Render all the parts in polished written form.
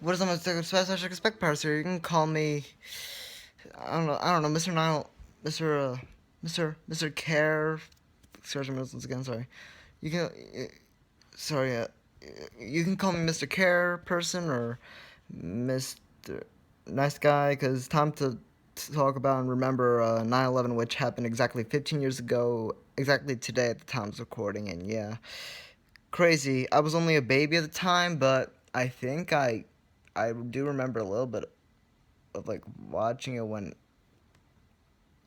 What is my special expect parts here? You can call me. I don't know, Mr. Nile, Mr. Mr. Care. Sergeant Mills again. Sorry. You can. Sorry. You can call me Mr. Care person or Mr. Nice Guy, because time to talk about and remember 9/11, which happened exactly 15 years ago, exactly today at the time of recording, and yeah, crazy. I was only a baby at the time, but I think I do remember a little bit of like watching it when,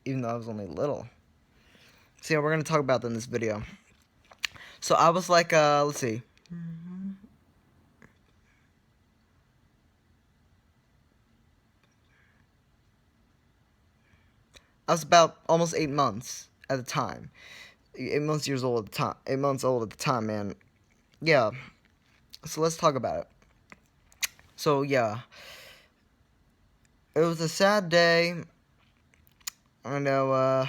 even though I was only little. So yeah, we're gonna talk about that in this video. So I was like, let's see. I was about almost 8 months at the time. 8 months years old at the time. 8 months old at the time, man. Yeah. So let's talk about it. So yeah, it was a sad day. I know.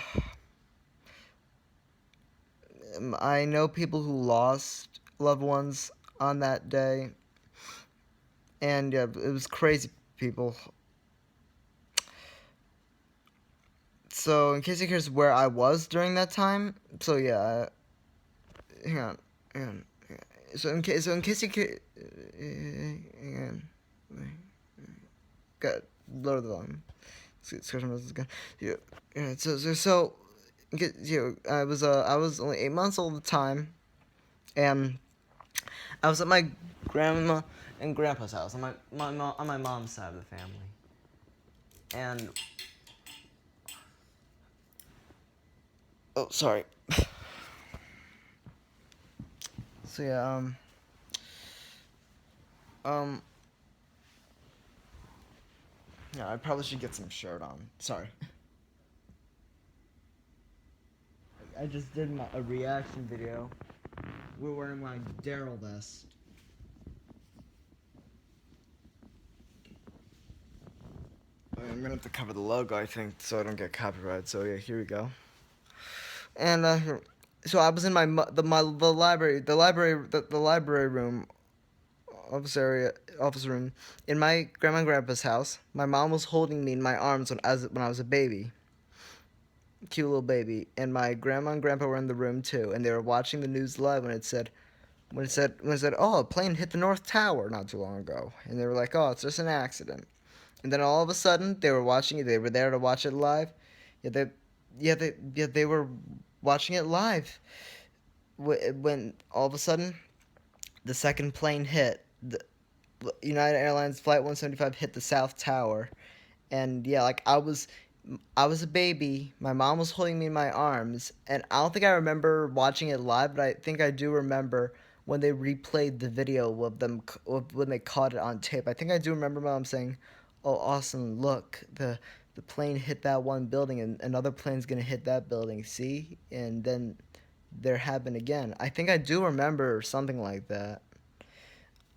I know people who lost loved ones on that day, and yeah, it was crazy. People. So in case you're curious where I was during that time, so yeah, hang on, hang on. So in case you could, hang on, got lower the volume. Discussion was good. Yeah, yeah. So I was only 8 months old at the time, and I was at my grandma and grandpa's house on my mom's side of the family, and oh sorry. So yeah, um, yeah, I probably should get some shirt on. Sorry. I just did a reaction video. We're wearing my Daryl vest. I'm gonna have to cover the logo, I think, so I don't get copyrighted. So yeah, here we go. And so I was in the library, the library room, office room, in my grandma and grandpa's house. My mom was holding me in my arms when I was a baby, cute little baby, and my grandma and grandpa were in the room too, and they were watching the news live when it said, oh, a plane hit the North Tower not too long ago, and they were like, oh, it's just an accident. And then all of a sudden, they were watching it. They were there to watch it live. They were watching it live. When all of a sudden, the second plane hit. The United Airlines Flight 175 hit the South Tower, and yeah, like I was a baby. My mom was holding me in my arms, and I don't think I remember watching it live, but I think I do remember when they replayed the video of them when they caught it on tape. I think I do remember my mom saying, "Oh, Austin, look, the plane hit that one building, and another plane's gonna hit that building. See?" And then there happened again. I think I do remember something like that.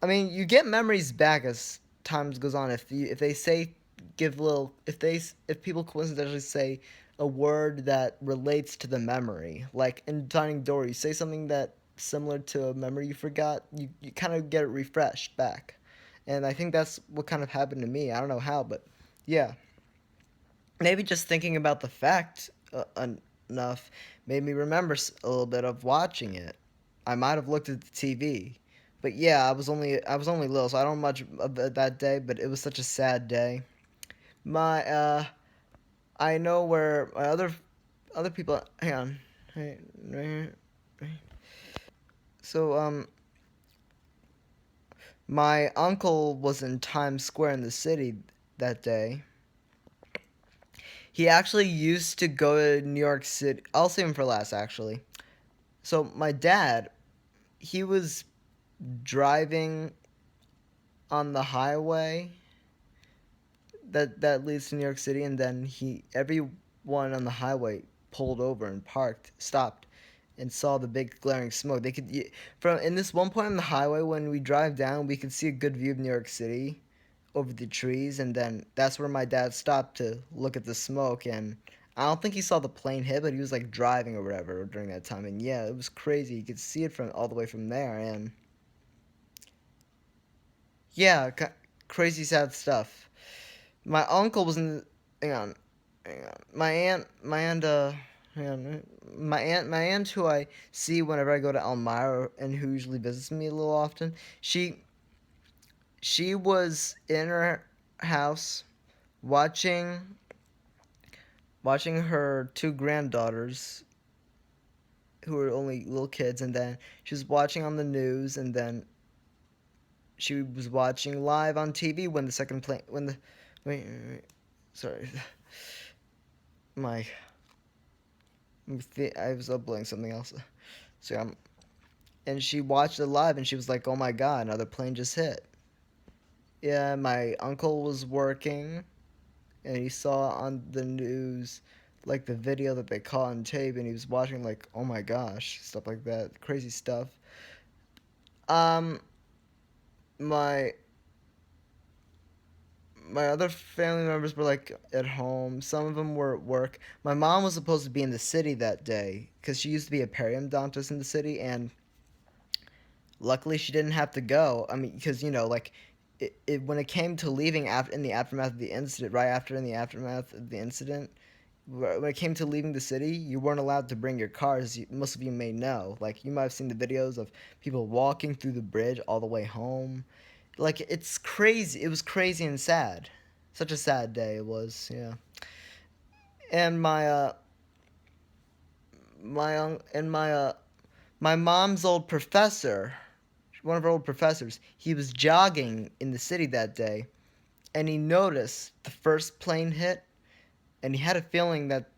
I mean, you get memories back as times goes on. If they say give little if people coincidentally say a word that relates to the memory, like in Finding Dory, you say something that similar to a memory you forgot, you kind of get it refreshed back, and I think that's what kind of happened to me. I don't know how, but yeah, maybe just thinking about the fact enough made me remember a little bit of watching it. I might have looked at the TV, but yeah, I was only little, so I don't much of that day. But it was such a sad day. My I know where my other people. Hang on, hey, right here. So my uncle was in Times Square in the city that day. He actually used to go to New York City. I'll save him for last, actually. So my dad, he was driving on the highway that leads to New York City, and then everyone on the highway pulled over and parked, stopped, and saw the big glaring smoke. They could from in this one point on the highway when we drive down, we could see a good view of New York City over the trees, and then that's where my dad stopped to look at the smoke. And I don't think he saw the plane hit, but he was like driving or whatever during that time. And yeah, it was crazy. You could see it from all the way from there, and yeah, crazy sad stuff. My uncle was in. Hang on, hang on. Hang on. My aunt, who I see whenever I go to Elmira and who usually visits me a little often. She she was in her house watching her two granddaughters who were only little kids, and then she was watching on the news, and then she was watching live on TV when the second plane when the wait, sorry, my I was uploading something else. So and she watched it live, and she was like, "Oh my god, another plane just hit." Yeah, my uncle was working, and he saw on the news like the video that they caught on tape, and he was watching like, "Oh my gosh," stuff like that, crazy stuff. Um, my my other family members were like at home. Some of them were at work. My mom was supposed to be in the city that day because she used to be a periodontist in the city, and luckily she didn't have to go. I mean, because like when it came to leaving after in the aftermath of the incident, right after in the aftermath of the incident, when it came to leaving the city, you weren't allowed to bring your cars. Most of you may know. Like you might have seen the videos of people walking through the bridge all the way home. Like it's crazy. It was crazy and sad. Such a sad day it was. Yeah. And my mom's old professor, one of her old professors, he was jogging in the city that day, and he noticed the first plane hit, and he had a feeling that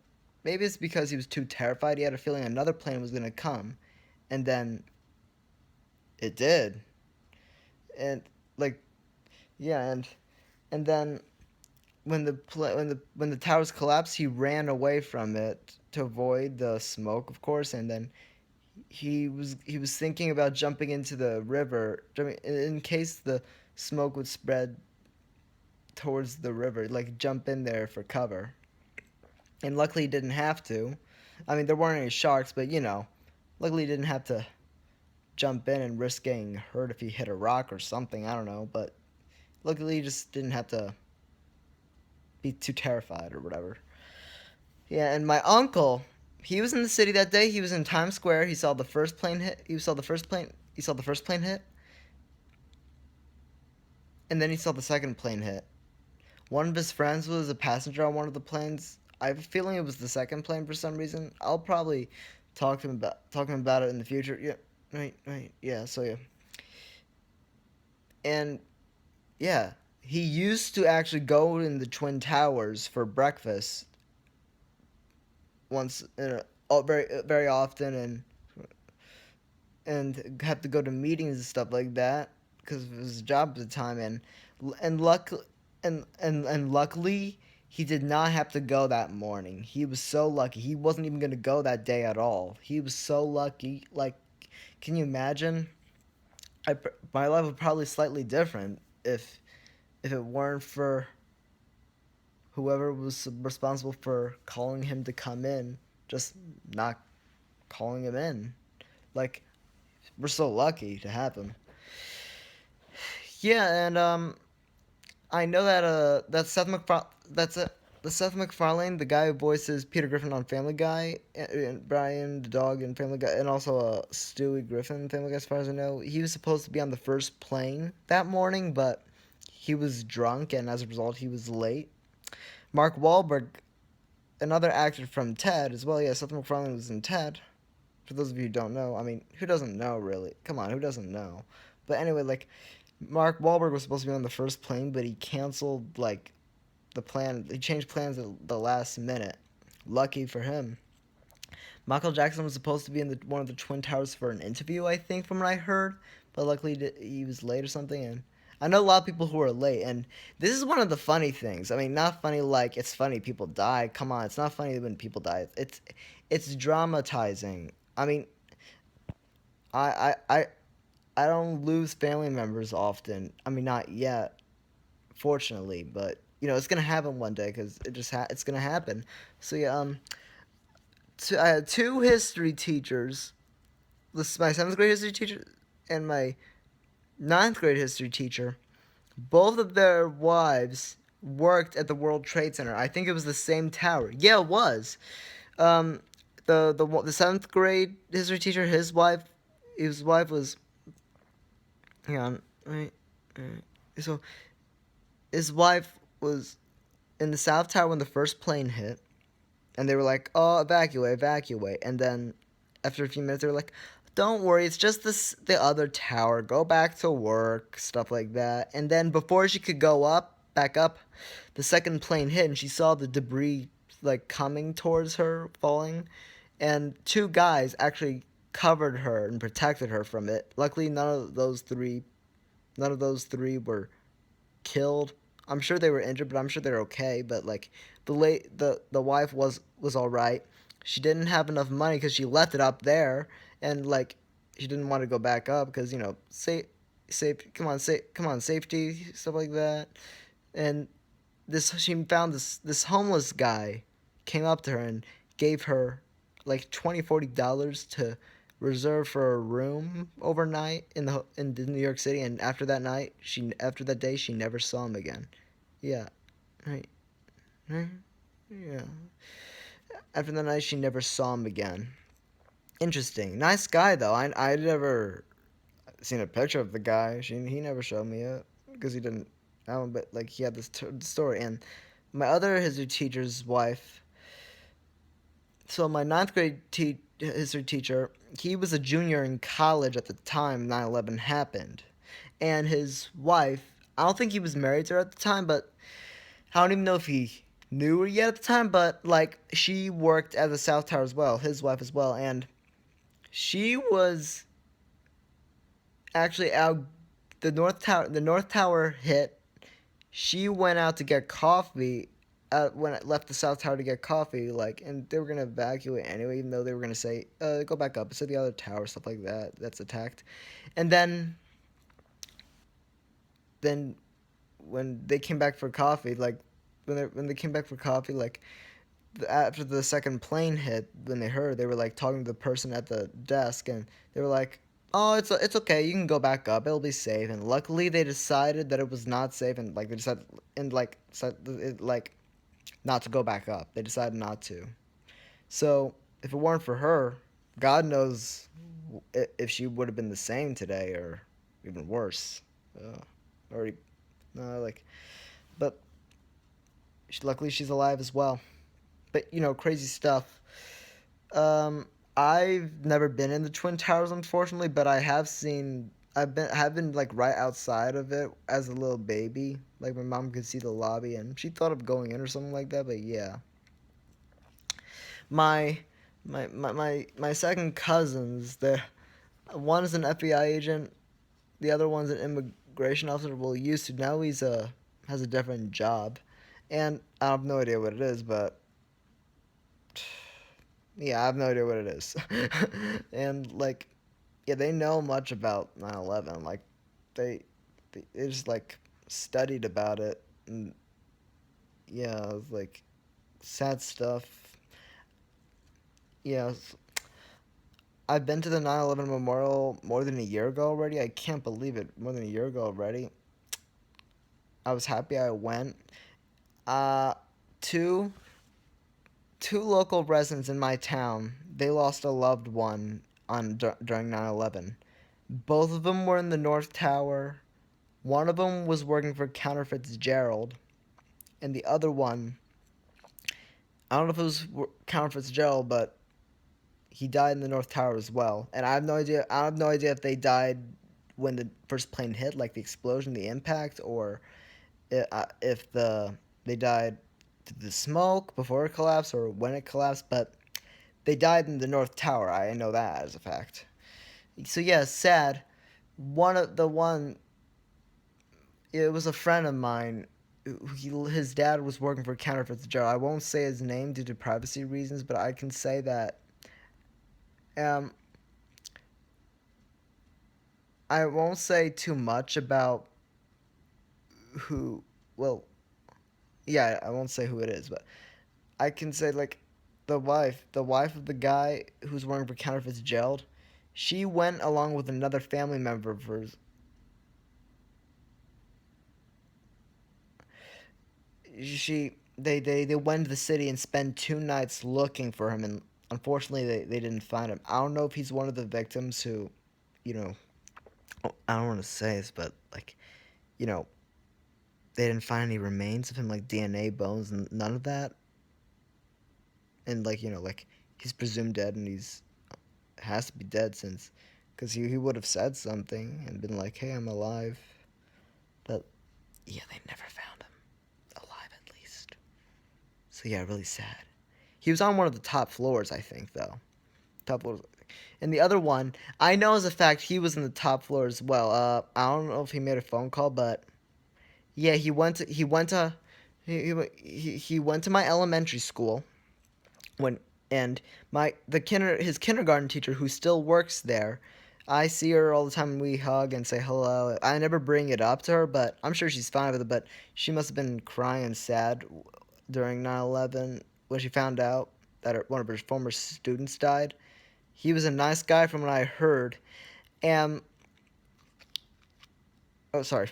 maybe it's because he was too terrified. He had a feeling another plane was gonna come, and then it did, and like yeah, and then when the towers collapsed, he ran away from it to avoid the smoke, of course, and then he was thinking about jumping into the river in case the smoke would spread towards the river, like jump in there for cover. And luckily he didn't have to. I mean, there weren't any sharks, but luckily he didn't have to jump in and risk getting hurt if he hit a rock or something. I don't know, but luckily he just didn't have to be too terrified or whatever. Yeah, and my uncle, he was in the city that day. He was in Times Square. He saw the first plane hit. He saw the first plane. He saw the first plane hit, and then he saw the second plane hit. One of his friends was a passenger on one of the planes. I have a feeling it was the second plane for some reason. I'll probably talk to him about it in the future. Yeah, right. Yeah, so yeah, and yeah, he used to actually go in the Twin Towers for breakfast once very often, and have to go to meetings and stuff like that because of his job at the time, and luck and luckily he did not have to go that morning. He was so lucky. He wasn't even going to go that day at all. He was so lucky. Like, can you imagine? My life would probably slightly different if it weren't for whoever was responsible for calling him to come in, just not calling him in. Like, we're so lucky to have him. Yeah, and I know that that's it. The Seth MacFarlane, the guy who voices Peter Griffin on Family Guy, and Brian the dog in Family Guy, and also Stewie Griffin in Family Guy, as far as I know, he was supposed to be on the first plane that morning, but he was drunk, and as a result, he was late. Mark Wahlberg, another actor from Ted as well. Yeah, Seth MacFarlane was in Ted. For those of you who don't know, I mean, who doesn't know really? Come on, who doesn't know? But anyway, like Mark Wahlberg was supposed to be on the first plane, but he canceled like the plan. He changed plans at the last minute. Lucky for him. Michael Jackson was supposed to be in one of the Twin Towers for an interview, I think, from what I heard, but luckily he was late or something. And I know a lot of people who are late, and this is one of the funny things. I mean, not funny like it's funny people die. Come on, it's not funny when people die. It's dramatizing. I mean, I I I I don't lose family members often. I mean, not yet, fortunately, but it's gonna happen one day because it's gonna happen. So yeah, I had two history teachers. This is my seventh grade history teacher and my ninth grade history teacher. Both of their wives worked at the World Trade Center. I think it was the same tower. Yeah, it was. Um, the seventh grade history teacher, his wife was. Hang on, right. So his wife was in the South Tower when the first plane hit, and they were like, "Oh, evacuate, evacuate," and then after a few minutes, they were like, "Don't worry, it's just the other tower. Go back to work," stuff like that. And then before she could go back up, the second plane hit, and she saw the debris like coming towards her, falling, and two guys actually covered her and protected her from it. Luckily, none of those three were killed. I'm sure they were injured, but I'm sure they're okay. But like the wife was all right. She didn't have enough money because she left it up there, and like she didn't want to go back up because come on, safety, stuff like that. And this she found this homeless guy came up to her and gave her like $20-$40 to reserve for a room overnight in New York City, and after that day she never saw him again. Yeah, right, right, yeah. After that night she never saw him again. Interesting, nice guy though. I never seen a picture of the guy. He never showed me it because he didn't. I don't. But like he had this story, and my other history teacher's wife. So my ninth grade history teacher, he was a junior in college at the time 9/11 happened, and his wife. I don't think he was married to her at the time, but I don't even know if he knew her yet at the time. But like she worked at the South Tower as well, his wife as well, and she was actually out. The North Tower hit. She went out to get coffee when I left the South Tower to get coffee, like, and they were gonna evacuate anyway, even though they were gonna say, go back up. It's at the other tower, stuff like that. That's attacked, and then when they came back for coffee, like, when they came back for coffee, like, after the second plane hit, when they heard, they were like talking to the person at the desk, and they were like, "Oh, it's okay. You can go back up. It'll be safe." And luckily, they decided that it was not safe, and like they decided, and like, like not to go back up. They decided not to. So if it weren't for her, God knows if she would have been the same today or even worse. Uh, or no, like, but luckily she's alive as well. But crazy stuff. I've never been in the Twin Towers, unfortunately, but I have seen. Have been like right outside of it as a little baby. Like my mom could see the lobby, and she thought of going in or something like that. But yeah, my my second cousins, the one is an FBI agent, the other one's an immigration officer. Well, he used to. Now he's has a different job, and I have no idea what it is, but yeah, I have no idea what it is. And like, yeah, they know much about 9/11. Like, they they just like studied about it, and yeah, it's like sad stuff. Yeah, I've been to the 9/11 memorial more than a year ago already. I can't believe it. More than a year ago already. I was happy I went. Uh, two two local residents in my town, they lost a loved one during 9/11. Both of them were in the North Tower. One of them was working for Counter Fitzgerald, and the other one, I don't know if it was Counter Fitzgerald, but he died in the North Tower as well. And I have no idea. I have no idea if they died when the first plane hit, like the explosion, the impact, or if they died through the smoke before it collapsed or when it collapsed. But they died in the North Tower. I know that as a fact. So yeah, sad. One, it was a friend of mine. His dad was working for Counter Fitzgerald. I won't say his name due to privacy reasons, but I can say that um, I won't say too much about who. Well, yeah, I won't say who it is, but I can say like the wife of the guy who's working for Counter Fitzgerald. She went along with another family member of hers. they went to the city and spent 2 nights looking for him, and unfortunately they didn't find him. I don't know if he's one of the victims who, you know, I don't want to say this, but like, you know, they didn't find any remains of him, like DNA, bones, and none of that. And like, like he's presumed dead, and he's has to be dead since, because he would have said something and been like, "Hey, I'm alive." But yeah, they never found him alive, at least. So yeah, really sad. He was on one of the top floors, I think, though. Top floors. And the other one, I know as a fact, he was in the top floor as well. I don't know if he made a phone call, but yeah, he went to my elementary school when and his kindergarten teacher, who still works there. I see her all the time and we hug and say hello. I never bring it up to her, but I'm sure she's fine with it. But she must have been crying sad during 9/11 when she found out that one of her former students died. He was a nice guy from what I heard. And oh, sorry.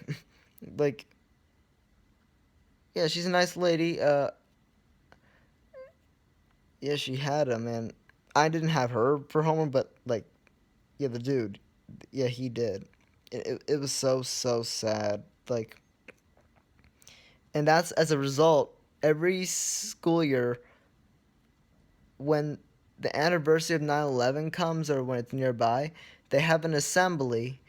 Like, yeah, she's a nice lady. Yeah, she had him, and I didn't have her for homework, but like, yeah, the dude, yeah, he did. It was so sad. Like, and that's as a result. Every school year, when the anniversary of 9/11 comes or when it's nearby, they have an assembly,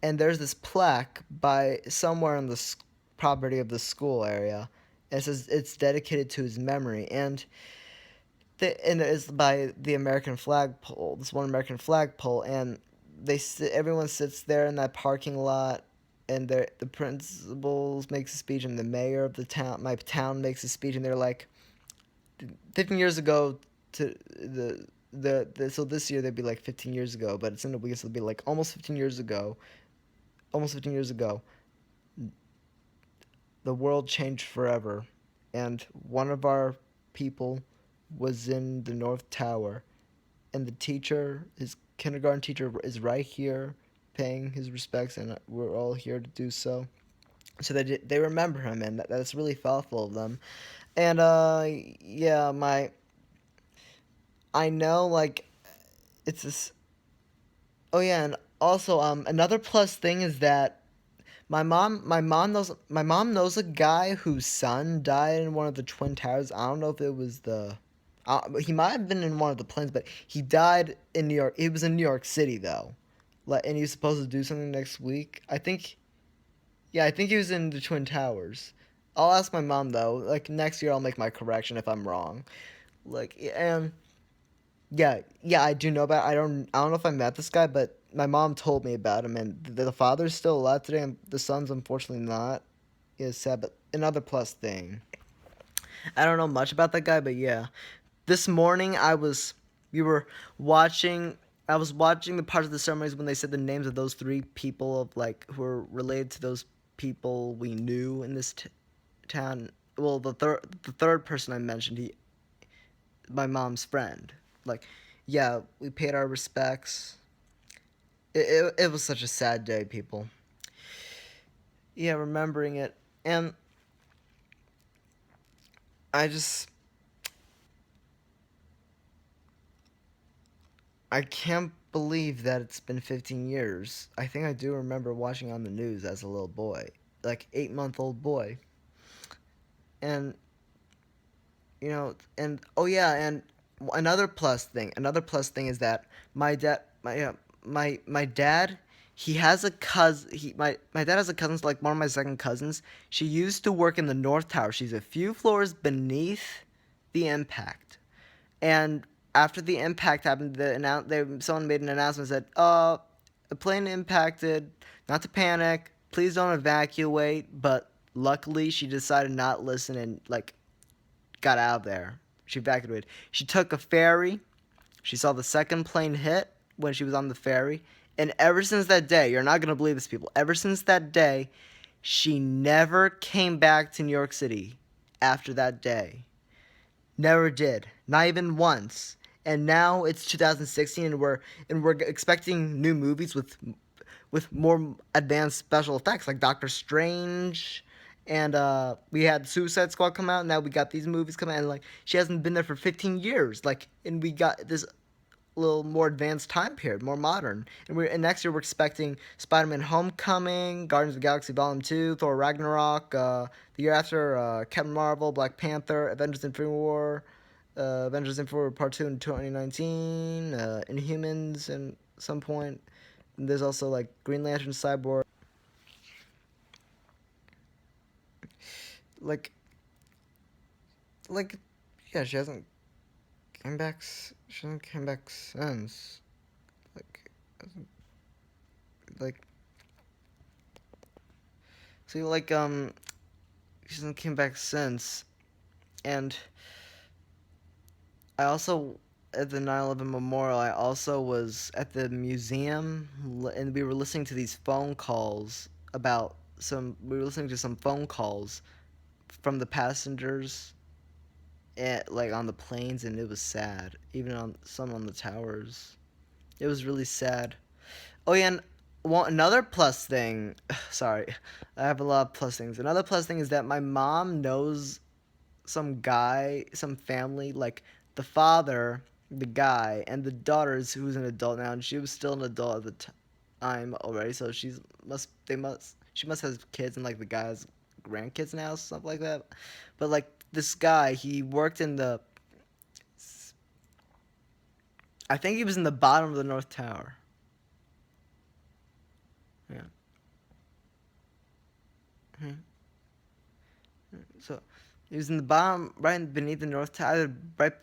and there's this plaque by somewhere on the property of the school area. And it says it's dedicated to his memory, and it's by the American flagpole. This one American flagpole, and everyone sits there in that parking lot, and the principals makes a speech, and the mayor of my town makes a speech, and they're like, 15 years ago to so this year they'd be like 15 years ago, but it's in a week, so it'll be like almost 15 years ago, the world changed forever, and one of our people was in the North Tower, and the teacher, his kindergarten teacher, is right here paying his respects, and we're all here to do so. So they remember him, and that's really thoughtful of them. And yeah, I know, like, it's this. Oh yeah, and also another plus thing is that my mom knows a guy whose son died in one of the twin towers. I don't know if it was he might have been in one of the planes, but he died in New York. He was in New York City though, and he was supposed to do something next week. Yeah, I think he was in the twin towers. I'll ask my mom though. Like next year, I'll make my correction if I'm wrong. Like, and yeah, I do know about. I don't know if I met this guy, but my mom told me about him, and the father's still alive today, and the son's unfortunately not. It's sad, but another plus thing. I don't know much about that guy, but yeah, this morning we were watching. I was watching the parts of the ceremonies when they said the names of those three people of like who were related to those people we knew in this town. Well, the third person I mentioned, my mom's friend. Like, yeah, we paid our respects. It was such a sad day, people. Yeah, remembering it. And I just, I can't believe that it's been 15 years. I think I do remember watching on the news as a little boy, like 8-month-old boy. And, and oh yeah, and another plus thing is that my dad, he has a cousin. My dad has a cousin, like one of my second cousins. She used to work in the North Tower. She's a few floors beneath the impact. And after the impact happened, someone made an announcement that a plane impacted. Not to panic. Please don't evacuate. But luckily, she decided not listen and like got out of there. She evacuated. She took a ferry. She saw the second plane hit when she was on the ferry. And ever since that day, you're not going to believe this, people. Ever since that day, she never came back to New York City after that day. Never did. Not even once. And now it's 2016 and we're expecting new movies with more advanced special effects like Doctor Strange And we had Suicide Squad come out. Now we got these movies coming out, and like she hasn't been there for 15 years. Like, and we got this little more advanced time period, more modern. And next year we're expecting Spider-Man: Homecoming, Guardians of the Galaxy Volume 2, Thor: Ragnarok. The year after, Captain Marvel, Black Panther, Avengers: Infinity War, Avengers: Infinity War Part 2 in 2019, Inhumans in some point. And there's also like Green Lantern, Cyborg. Like, like, yeah, she hasn't came back. She hasn't came back since. Like, like, see, like, she hasn't came back since. And I also, at the 9/11 memorial, I also was at the museum, and we were listening to these phone calls about some. We were listening to some phone calls from the passengers, like on the planes, and it was sad. Even on some on the towers, it was really sad. Oh yeah, and another plus thing. Sorry, I have a lot of plus things. Another plus thing is that my mom knows some guy, some family, like the father, the guy, and the daughter's who's an adult now, and she was still an adult at the time already. So she must have kids, and like the guy has grandkids now, stuff like that. But like this guy, he worked in the. I think he was in the bottom of the North Tower. Yeah. Mhm. So he was in the bottom, right beneath the North Tower, right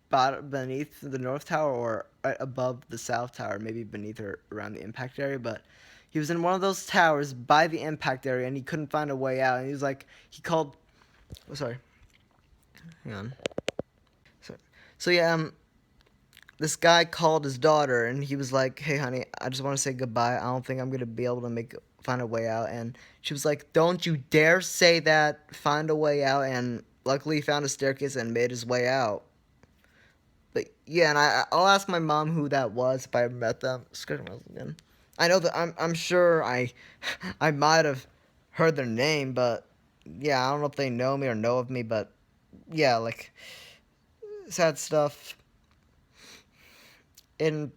bottom beneath the North Tower or right above the South Tower, maybe beneath or around the impact area. But he was in one of those towers by the impact area, and he couldn't find a way out. And he was like, he called. Oh, sorry, hang on. So yeah, this guy called his daughter, and he was like, "Hey, honey, I just want to say goodbye. I don't think I'm gonna be able to find a way out." And she was like, "Don't you dare say that. Find a way out." And luckily, he found a staircase and made his way out. But yeah, and I'll ask my mom who that was if I ever met them. Again. I know that I'm sure I might have heard their name, but yeah, I don't know if they know me or know of me, but yeah, like sad stuff. And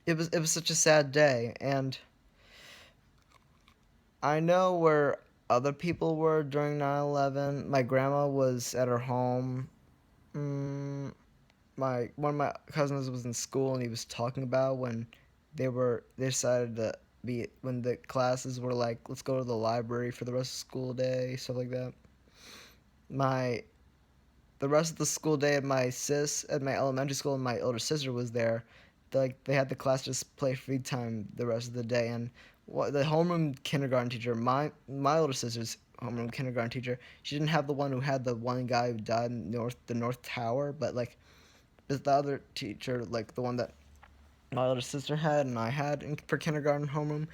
it was such a sad day, and I know where other people were during 9/11. My grandma was at her home. Mm, my one of my cousins was in school, and he was talking about when they decided to be when the classes were like, let's go to the library for the rest of school day, stuff like that. My the rest of the school day at my elementary school, and my older sister was there. They had the class just play free time the rest of the day, and the homeroom kindergarten teacher, my older sister's homeroom kindergarten teacher, she didn't have the one who had the one guy who died in the North Tower, but like the other teacher, like the one that my older sister had and I had for kindergarten homeroom.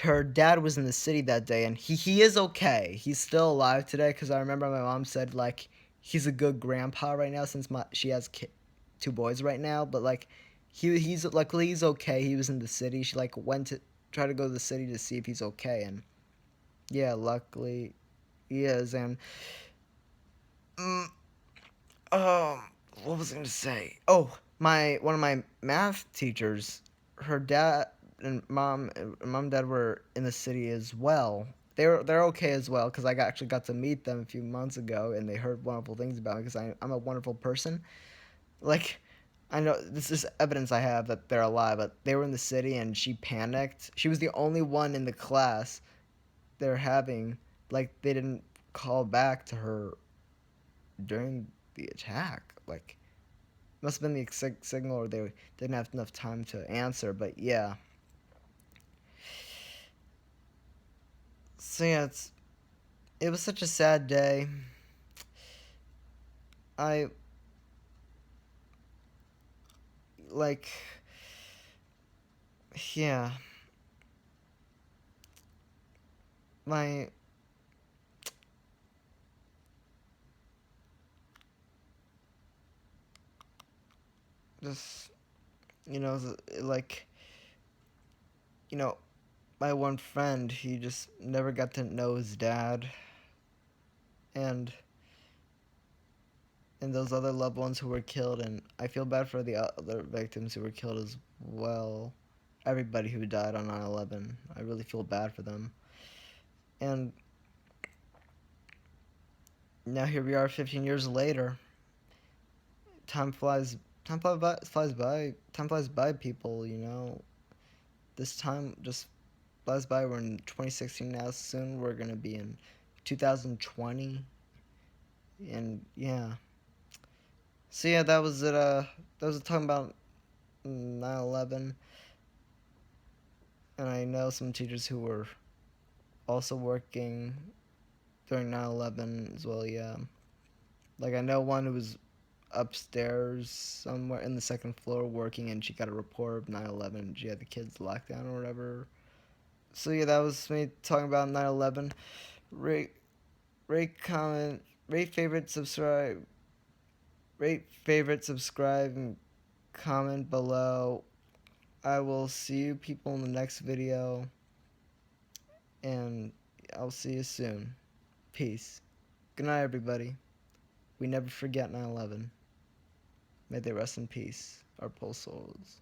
Her dad was in the city that day, and he is okay. He's still alive today because I remember my mom said like he's a good grandpa right now since she has two boys right now. But like he's luckily he's okay. He was in the city. She like went to try to go to the city to see if he's okay, and yeah, luckily he is. And mm, um, what was I gonna say? Oh, my one of my math teachers, her dad and mom and dad were in the city as well. They're okay as well because actually got to meet them a few months ago, and they heard wonderful things about me because I'm a wonderful person. Like, I know this is evidence I have that they're alive, but they were in the city and she panicked. She was the only one in the class they're having. Like, they didn't call back to her during the attack. Like, must have been the signal, or they didn't have enough time to answer. But yeah, so yeah, it was such a sad day. I like, yeah, my just like you know my one friend, he just never got to know his dad, and those other loved ones who were killed, and I feel bad for the other victims who were killed as well. Everybody who died on 9/11, I really feel bad for them. And now here we are 15 years later. Time flies time flies by, people, you know. This time just flies by. We're in 2016 now. Soon we're going to be in 2020. And yeah. So yeah, that was it. That was talking about 9/11. And I know some teachers who were also working during 9/11 as well. Yeah, like I know one who was upstairs somewhere in the second floor working, and she got a report of 9/11. She had the kids locked down or whatever. So yeah, that was me talking about 9/11. Rate, comment, rate, favorite, subscribe, and comment below. I will see you people in the next video, and I'll see you soon. Peace. Good night, everybody. We never forget 9/11. May they rest in peace, our poor souls.